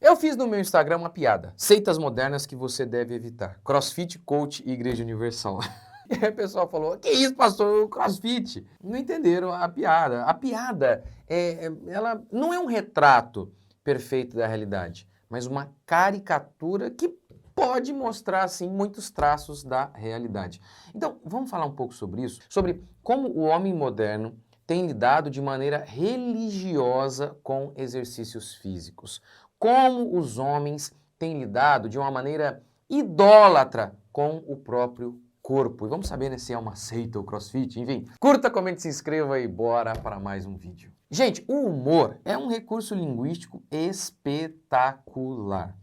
Eu fiz no meu Instagram uma piada. Seitas modernas que você deve evitar. CrossFit, Coach e Igreja Universal. E aí o pessoal falou, que isso, pastor, CrossFit? Não entenderam a piada. A piada, ela não é um retrato perfeito da realidade, mas uma caricatura que pode mostrar, assim, muitos traços da realidade. Então, vamos falar um pouco sobre isso, sobre como o homem moderno tem lidado de maneira religiosa com exercícios físicos. Como os homens têm lidado de uma maneira idólatra com o próprio corpo. E vamos saber, né, se é uma seita ou CrossFit, enfim. Curta, comente, se inscreva e bora para mais um vídeo. Gente, o humor é um recurso linguístico espetacular.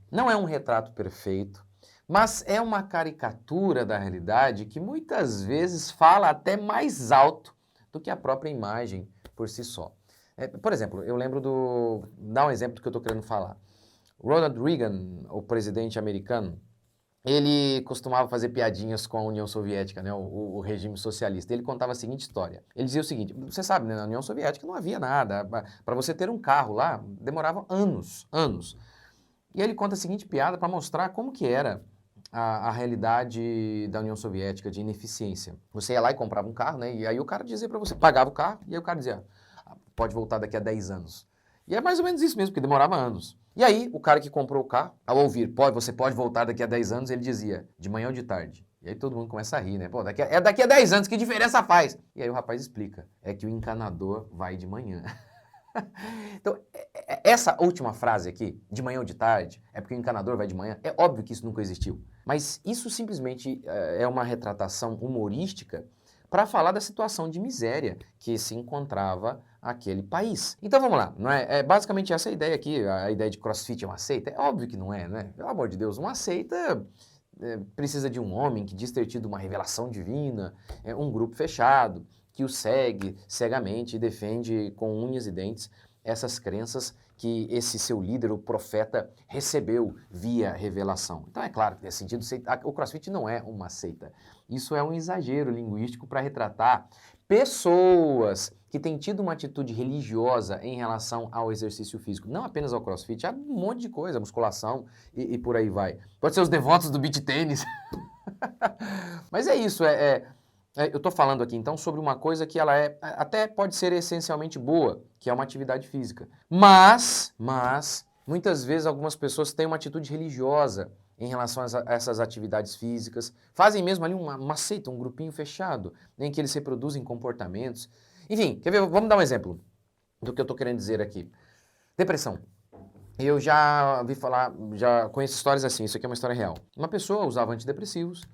Não é um retrato perfeito, mas é uma caricatura da realidade que muitas vezes fala até mais alto do que a própria imagem por si só. Por exemplo, eu lembro dá um exemplo do que eu estou querendo falar. Ronald Reagan, o presidente americano, ele costumava fazer piadinhas com a União Soviética, né, o regime socialista. Ele contava a seguinte história. Ele dizia o seguinte, você sabe, né, na União Soviética não havia nada. Para você ter um carro lá, demorava anos, anos. E ele conta a seguinte piada para mostrar como que era a realidade da União Soviética de ineficiência. Você ia lá e comprava um carro, né, e aí o cara dizia para você, pagava o carro, e aí o cara dizia, pode voltar daqui a 10 anos. E é mais ou menos isso mesmo, porque demorava anos. E aí, o cara que comprou o carro, ao ouvir, você pode voltar daqui a 10 anos, ele dizia, de manhã ou de tarde. E aí todo mundo começa a rir, né? Pô, daqui a 10 anos, que diferença faz? E aí o rapaz explica, é que o encanador vai de manhã. Então, essa última frase aqui, de manhã ou de tarde, é porque o encanador vai de manhã, é óbvio que isso nunca existiu. Mas isso simplesmente é uma retratação humorística para falar da situação de miséria que se encontrava aquele país. Então vamos lá, não é? Basicamente essa ideia aqui, a ideia de CrossFit é uma seita, é óbvio que não é, né? Pelo amor de Deus, uma seita precisa de um homem que diz ter tido uma revelação divina, um grupo fechado, que o segue cegamente e defende com unhas e dentes essas crenças que esse seu líder, o profeta, recebeu via revelação. Então é claro que nesse sentido, o CrossFit não é uma seita. Isso é um exagero linguístico para retratar pessoas que têm tido uma atitude religiosa em relação ao exercício físico. Não apenas ao CrossFit, há um monte de coisa, musculação e por aí vai. Pode ser os devotos do beach tênis. Mas é isso, eu estou falando aqui então sobre uma coisa que ela até pode ser essencialmente boa, que é uma atividade física. Mas, muitas vezes algumas pessoas têm uma atitude religiosa em relação a essas atividades físicas, fazem mesmo ali uma seita, um grupinho fechado, em que eles reproduzem comportamentos. Enfim, quer ver? Vamos dar um exemplo do que eu estou querendo dizer aqui. Depressão. Eu já vi falar, já conheço histórias assim, isso aqui é uma história real. Uma pessoa usava antidepressivos,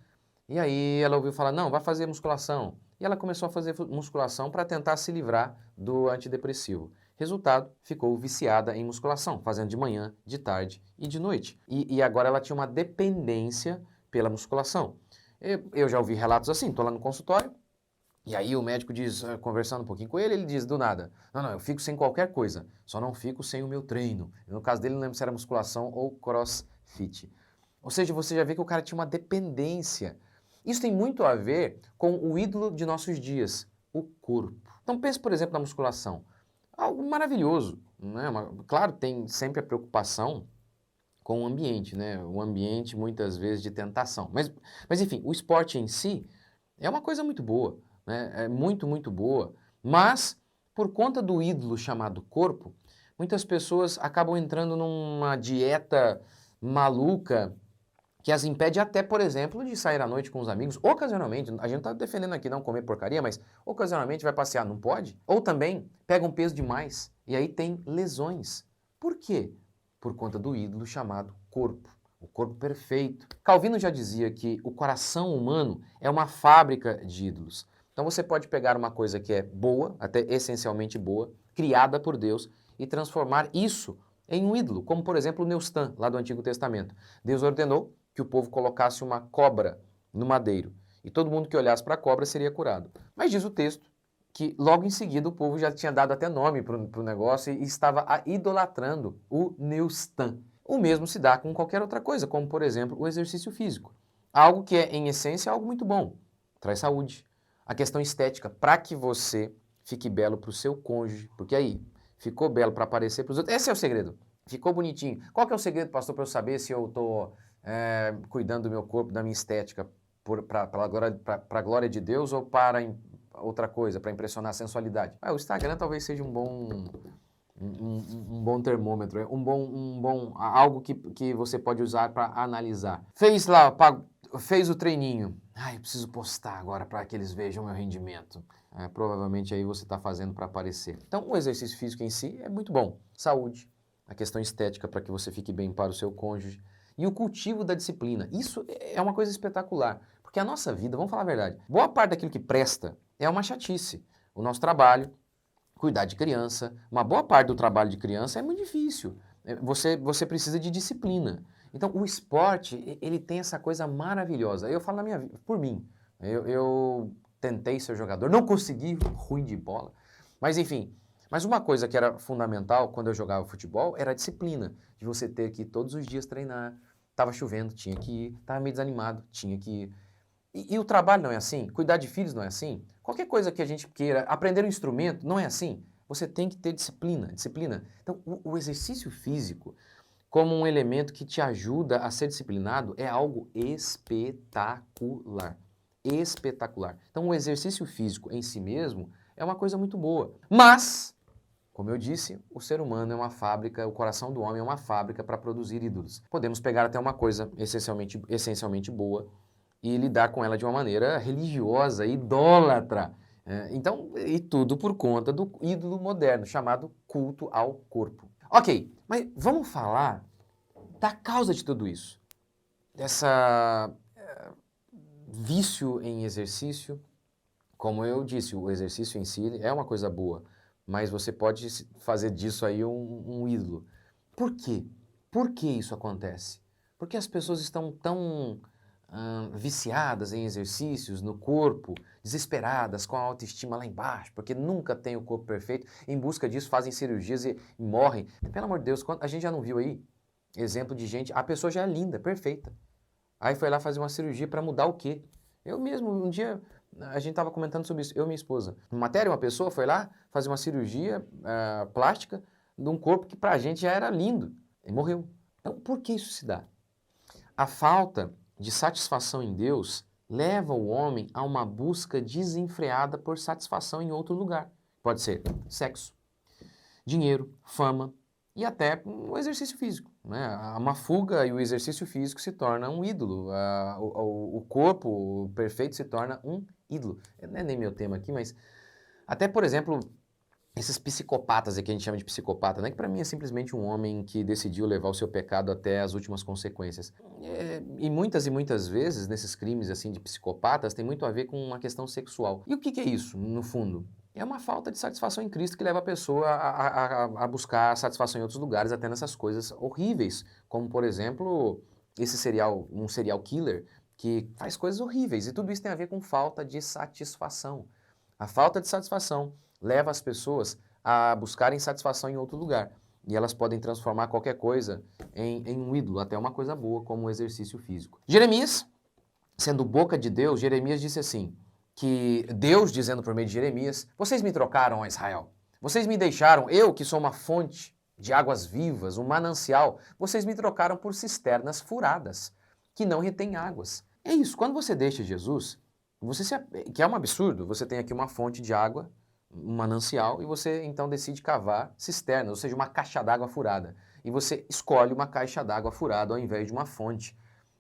e aí ela ouviu falar, não, vai fazer musculação. E ela começou a fazer musculação para tentar se livrar do antidepressivo. Resultado, ficou viciada em musculação, fazendo de manhã, de tarde e de noite. E agora ela tinha uma dependência pela musculação. Eu já ouvi relatos assim, estou lá no consultório, e aí o médico diz, conversando um pouquinho com ele, ele diz do nada, não, eu fico sem qualquer coisa, só não fico sem o meu treino. No caso dele, não lembro se era musculação ou CrossFit. Ou seja, você já vê que o cara tinha uma dependência. Isso tem muito a ver com o ídolo de nossos dias, o corpo. Então pense, por exemplo, na musculação. Algo maravilhoso, né? Claro, tem sempre a preocupação com o ambiente, né? O ambiente, muitas vezes, de tentação. Mas enfim, o esporte em si é uma coisa muito boa, né? É muito, muito boa. Mas, por conta do ídolo chamado corpo, muitas pessoas acabam entrando numa dieta maluca que as impede até, por exemplo, de sair à noite com os amigos, ocasionalmente, a gente não está defendendo aqui não comer porcaria, mas ocasionalmente vai passear, não pode? Ou também pega um peso demais e aí tem lesões. Por quê? Por conta do ídolo chamado corpo, o corpo perfeito. Calvino já dizia que o coração humano é uma fábrica de ídolos. Então você pode pegar uma coisa que é boa, até essencialmente boa, criada por Deus, e transformar isso em um ídolo, como por exemplo o Neustan, lá do Antigo Testamento. Deus ordenou que o povo colocasse uma cobra no madeiro, e todo mundo que olhasse para a cobra seria curado. Mas diz o texto que logo em seguida o povo já tinha dado até nome para o negócio e estava idolatrando o Neustan. O mesmo se dá com qualquer outra coisa, como por exemplo o exercício físico. Algo que é em essência algo muito bom, traz saúde. A questão estética, para que você fique belo para o seu cônjuge, porque aí ficou belo para aparecer para os outros. Esse é o segredo. ficou bonitinho. Qual que é o segredo, pastor, para eu saber se eu estou cuidando do meu corpo, da minha estética, para a glória de Deus ou para outra coisa, para impressionar a sensualidade? O Instagram talvez seja um bom termômetro, algo que você pode usar para analisar. Fez o treininho. Eu preciso postar agora para que eles vejam o meu rendimento. Provavelmente aí você está fazendo para aparecer. Então, o exercício físico em si é muito bom. Saúde, a questão estética para que você fique bem para o seu cônjuge e o cultivo da disciplina. Isso é uma coisa espetacular, porque a nossa vida, vamos falar a verdade, boa parte daquilo que presta é uma chatice. O nosso trabalho, cuidar de criança, uma boa parte do trabalho de criança é muito difícil. Você precisa de disciplina. Então, o esporte, ele tem essa coisa maravilhosa. Eu falo na minha vida, por mim. Eu tentei ser jogador, não consegui, ruim de bola. Mas, enfim, mas uma coisa que era fundamental quando eu jogava futebol era a disciplina, de você ter que ir todos os dias treinar. Tava chovendo, tinha que ir. Tava meio desanimado, tinha que ir. E o trabalho não é assim? Cuidar de filhos não é assim? Qualquer coisa que a gente queira, aprender um instrumento, não é assim? Você tem que ter disciplina. Então, o exercício físico, como um elemento que te ajuda a ser disciplinado, é algo espetacular. Espetacular. Então, o exercício físico em si mesmo é uma coisa muito boa. Mas, como eu disse, o ser humano é uma fábrica, o coração do homem é uma fábrica para produzir ídolos. Podemos pegar até uma coisa essencialmente boa e lidar com ela de uma maneira religiosa, idólatra. Então, e tudo por conta do ídolo moderno, chamado culto ao corpo. Ok, mas vamos falar da causa de tudo isso. Dessa vício em exercício. Como eu disse, o exercício em si é uma coisa boa, mas você pode fazer disso aí um ídolo. Por quê? Por que isso acontece? Porque as pessoas estão tão viciadas em exercícios, no corpo, desesperadas, com a autoestima lá embaixo, porque nunca tem o corpo perfeito, em busca disso fazem cirurgias e morrem. Pelo amor de Deus, a gente já não viu aí exemplo de gente, a pessoa já é linda, perfeita. Aí foi lá fazer uma cirurgia para mudar o quê? Eu mesmo, um dia, a gente estava comentando sobre isso, eu e minha esposa. Uma pessoa foi lá fazer uma cirurgia plástica de um corpo que pra gente já era lindo e morreu. Então, por que isso se dá? A falta de satisfação em Deus leva o homem a uma busca desenfreada por satisfação em outro lugar. Pode ser sexo, dinheiro, fama e até o exercício físico. Né? Uma fuga e o exercício físico se torna um ídolo. O corpo perfeito se torna um ídolo. Não é nem meu tema aqui, mas até, por exemplo, esses psicopatas que a gente chama de psicopata, né? Que para mim é simplesmente um homem que decidiu levar o seu pecado até as últimas consequências. E muitas vezes, nesses crimes assim de psicopatas, tem muito a ver com uma questão sexual. E o que é isso, no fundo? É uma falta de satisfação em Cristo que leva a pessoa a buscar satisfação em outros lugares, até nessas coisas horríveis, como, por exemplo, um serial killer que faz coisas horríveis. E tudo isso tem a ver com falta de satisfação. A falta de satisfação leva as pessoas a buscarem satisfação em outro lugar. E elas podem transformar qualquer coisa em um ídolo, até uma coisa boa, como o exercício físico. Jeremias, sendo boca de Deus, Jeremias disse assim, que Deus dizendo por meio de Jeremias, vocês me trocaram, ó Israel. Vocês me deixaram, eu que sou uma fonte de águas vivas, um manancial, vocês me trocaram por cisternas furadas, que não retêm águas. É isso, quando você deixa Jesus, que é um absurdo, você tem aqui uma fonte de água, um manancial, e você então decide cavar cisternas, ou seja, uma caixa d'água furada. E você escolhe uma caixa d'água furada ao invés de uma fonte.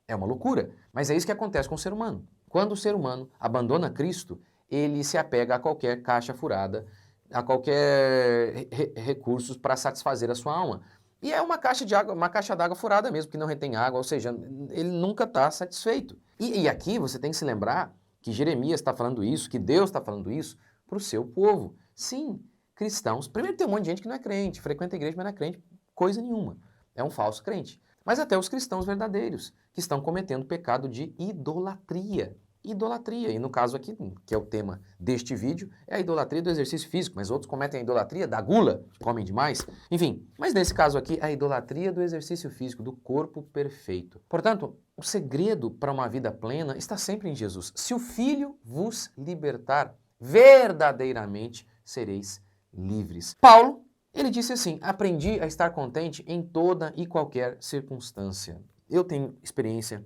É uma loucura, mas é isso que acontece com o ser humano. Quando o ser humano abandona Cristo, ele se apega a qualquer caixa furada, a qualquer recursos para satisfazer a sua alma. E é uma caixa d'água furada mesmo, que não retém água, ou seja, ele nunca está satisfeito. E aqui você tem que se lembrar que Jeremias está falando isso, que Deus está falando isso para o seu povo. Sim, cristãos. Primeiro tem um monte de gente que não é crente, frequenta a igreja, mas não é crente coisa nenhuma. É um falso crente. Mas até os cristãos verdadeiros, que estão cometendo pecado de idolatria. Idolatria. E no caso aqui, que é o tema deste vídeo, é a idolatria do exercício físico, mas outros cometem a idolatria da gula, que comem demais. Enfim, mas nesse caso aqui, a idolatria do exercício físico, do corpo perfeito. Portanto, o segredo para uma vida plena está sempre em Jesus. Se o Filho vos libertar, verdadeiramente sereis livres. Paulo, Ele disse assim: aprendi a estar contente em toda e qualquer circunstância. Eu tenho experiência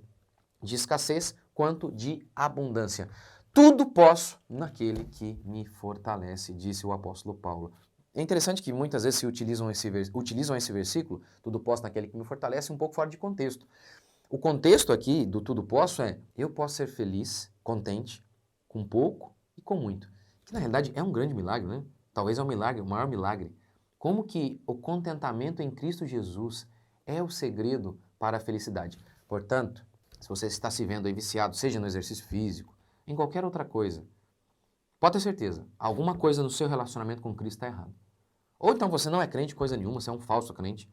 de escassez quanto de abundância. Tudo posso naquele que me fortalece, disse o apóstolo Paulo. É interessante que muitas vezes se utilizam esse versículo, tudo posso naquele que me fortalece, um pouco fora de contexto. O contexto aqui do tudo posso é: eu posso ser feliz, contente, com pouco e com muito. Que na realidade é um grande milagre, né? Talvez é um milagre, o maior milagre. Como que o contentamento em Cristo Jesus é o segredo para a felicidade. Portanto, se você está se vendo aí viciado, seja no exercício físico, em qualquer outra coisa, pode ter certeza, alguma coisa no seu relacionamento com Cristo está errado. Ou então você não é crente coisa nenhuma, você é um falso crente.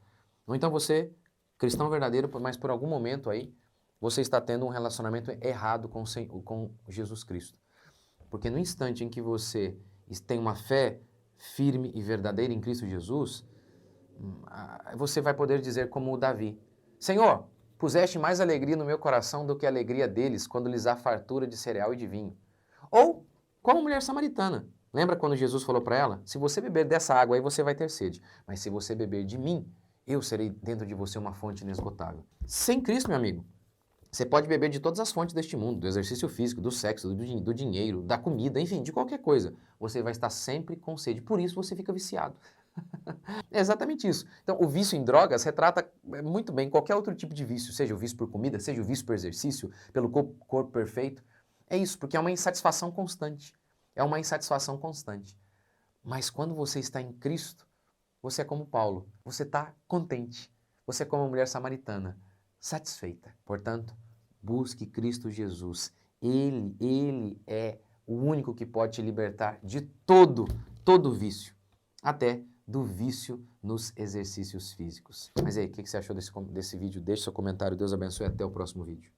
Ou então você, cristão verdadeiro, mas por algum momento aí, você está tendo um relacionamento errado com Jesus Cristo. Porque no instante em que você tem uma fé firme e verdadeira em Cristo Jesus, você vai poder dizer como o Davi: Senhor, puseste mais alegria no meu coração do que a alegria deles quando lhes há fartura de cereal e de vinho. Ou como a mulher samaritana. Lembra quando Jesus falou para ela: se você beber dessa água aí, você vai ter sede. Mas se você beber de mim, eu serei dentro de você uma fonte inesgotável. Sem Cristo, meu amigo, você pode beber de todas as fontes deste mundo, do exercício físico, do sexo, do dinheiro, da comida, enfim, de qualquer coisa. Você vai estar sempre com sede. Por isso você fica viciado. É exatamente isso. Então, o vício em drogas retrata muito bem qualquer outro tipo de vício, seja o vício por comida, seja o vício por exercício, pelo corpo perfeito. É isso, porque é uma insatisfação constante. É uma insatisfação constante. Mas quando você está em Cristo, você é como Paulo, você está contente. Você é como a mulher samaritana, satisfeita. Portanto, busque Cristo Jesus. Ele é o único que pode te libertar de todo vício. Até do vício nos exercícios físicos. Mas aí, o que você achou desse vídeo? Deixe seu comentário. Deus abençoe e até o próximo vídeo.